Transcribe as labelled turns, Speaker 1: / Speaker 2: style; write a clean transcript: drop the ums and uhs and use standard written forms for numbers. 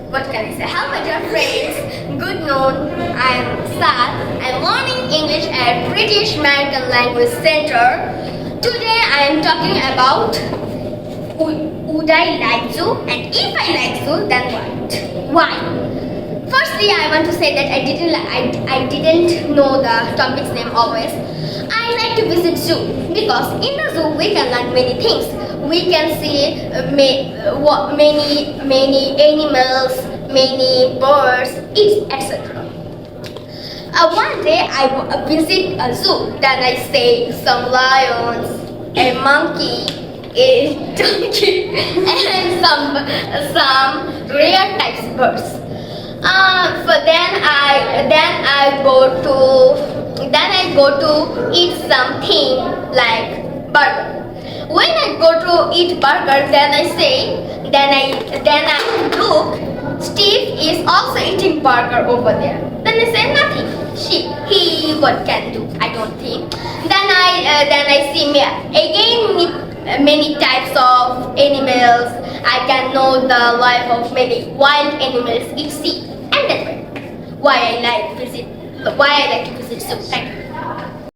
Speaker 1: what can I say? Hello my dear friends, good noon, I am Sad. I am learning English at British American Language Center. Today I am talking about would I like to, and if I like to, then what? Why? Firstly, I want to say that I didn't know the topic's name always. I like to visit zoo because in the zoo we can learn many things. We can see many animals, many birds, etc. One day I visit a zoo. Then I see some lions, a monkey, a donkey, and some rare types of birds. Then I go to eat something like burger. When I go to eat burger, then I look. Steve is also eating burger over there. Then I say nothing. He what can do? I don't think. Then I see many types of animals. I can know the life of many wild animals in sea, and that's why I like to visit zoo. Thank you.